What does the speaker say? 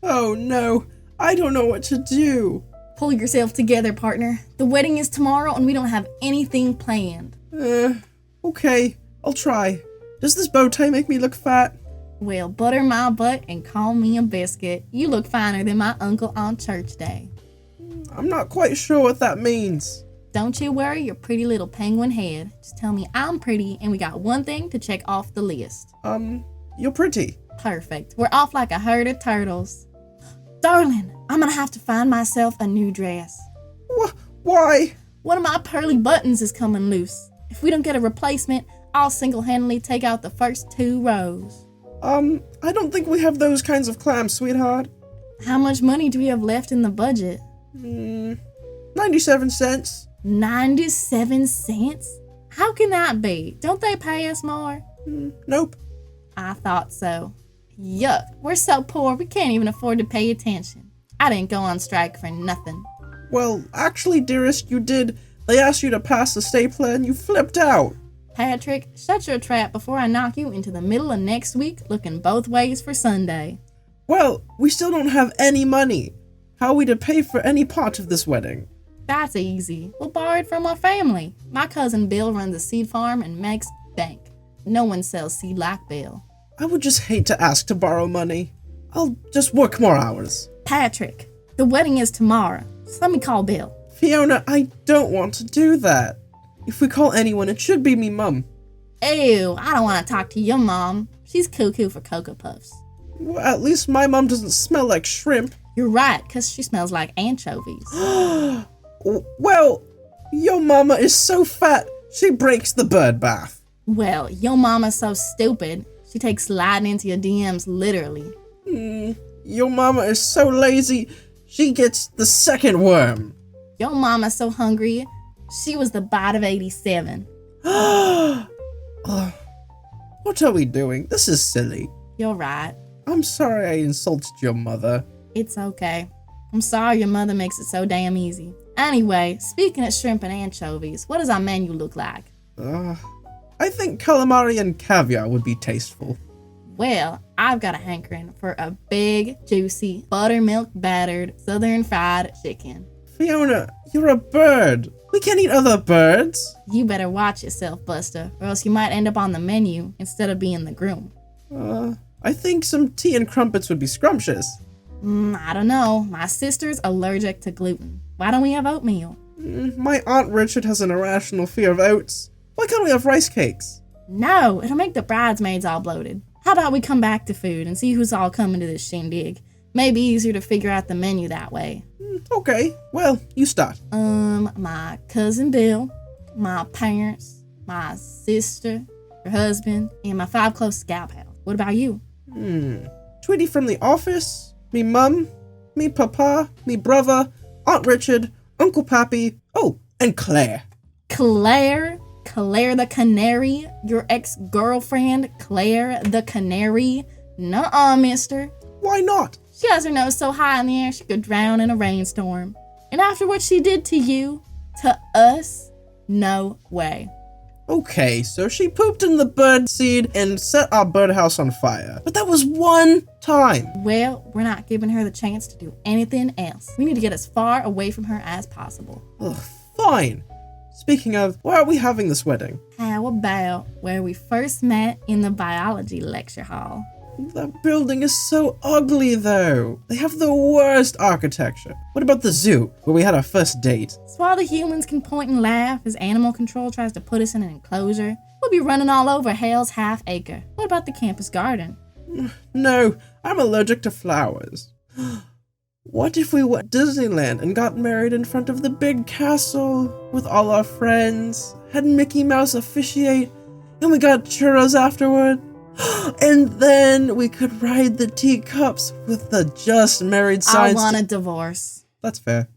Oh no, I don't know what to do. Pull yourself together, partner. The wedding is tomorrow and we don't have anything planned. Okay, I'll try. Does this bow tie make me look fat? Well, butter my butt and call me a biscuit. You look finer than my uncle on church day. I'm not quite sure what that means. Don't you worry your pretty little penguin head. Just tell me I'm pretty and we got one thing to check off the list. You're pretty. Perfect. We're off like a herd of turtles. Darling, I'm gonna have to find myself a new dress. Why? One of my pearly buttons is coming loose. If we don't get a replacement, I'll single-handedly take out the first 2 rows. I don't think we have those kinds of clams, sweetheart. How much money do we have left in the budget? 97 cents. 97 cents? How can that be? Don't they pay us more? Nope. I thought so. Yuck, we're so poor we can't even afford to pay attention. I didn't go on strike for nothing. Well, actually, dearest, you did. They asked you to pass the stapler and you flipped out. Patrick, shut your trap before I knock you into the middle of next week looking both ways for Sunday. Well, we still don't have any money. How are we to pay for any part of this wedding? That's easy. We'll borrow it from our family. My cousin Bill runs a seed farm and makes bank. No one sells seed like Bill. I would just hate to ask to borrow money. I'll just work more hours. Patrick, the wedding is tomorrow. So let me call Bill. Fiona, I don't want to do that. If we call anyone, it should be me mum. Ew, I don't want to talk to your mom. She's cuckoo for Cocoa Puffs. Well, at least my mum doesn't smell like shrimp. You're right, because she smells like anchovies. Well, your mama is so fat, she breaks the bird bath. Well, your mama's so stupid, she takes sliding into your DMs literally. Your mama is so lazy, she gets the second worm. Your mama's so hungry, she was the bite of 87. What are we doing? This is silly. You're right. I'm sorry I insulted your mother. It's okay. I'm sorry your mother makes it so damn easy. Anyway, speaking of shrimp and anchovies, what does our menu look like? I think calamari and caviar would be tasteful. Well, I've got a hankering for a big, juicy, buttermilk battered, southern fried chicken. Fiona, you're a bird. We can't eat other birds. You better watch yourself, Buster, or else you might end up on the menu instead of being the groom. I think some tea and crumpets would be scrumptious. I don't know. My sister's allergic to gluten. Why don't we have oatmeal? My Aunt Richard has an irrational fear of oats. Why can't we have rice cakes? No, it'll make the bridesmaids all bloated. How about we come back to food and see who's all coming to this shindig? Maybe easier to figure out the menu that way. Okay, well, you start. My cousin Bill, my parents, my sister, her husband, and my 5 closest gal pals. What about you? Tweety from the office, me mum, me papa, me brother, Aunt Richard, Uncle Pappy, and Claire. Claire? Claire the Canary? Your ex-girlfriend, Claire the Canary? Nuh-uh, mister. Why not? She has her nose so high in the air she could drown in a rainstorm. And after what she did to you, to us, no way. Okay, so she pooped in the bird seed and set our birdhouse on fire. But that was one time. Well, we're not giving her the chance to do anything else. We need to get as far away from her as possible. Fine. Speaking of, where are we having this wedding? How about where we first met in the biology lecture hall? That building is so ugly, though. They have the worst architecture. What about the zoo, where we had our first date? So while the humans can point and laugh as animal control tries to put us in an enclosure, we'll be running all over hell's half acre. What about the campus garden? No, I'm allergic to flowers. What if we went to Disneyland and got married in front of the big castle with all our friends, had Mickey Mouse officiate, and we got churros afterward? And then we could ride the teacups with the just married signs. I want a divorce. That's fair.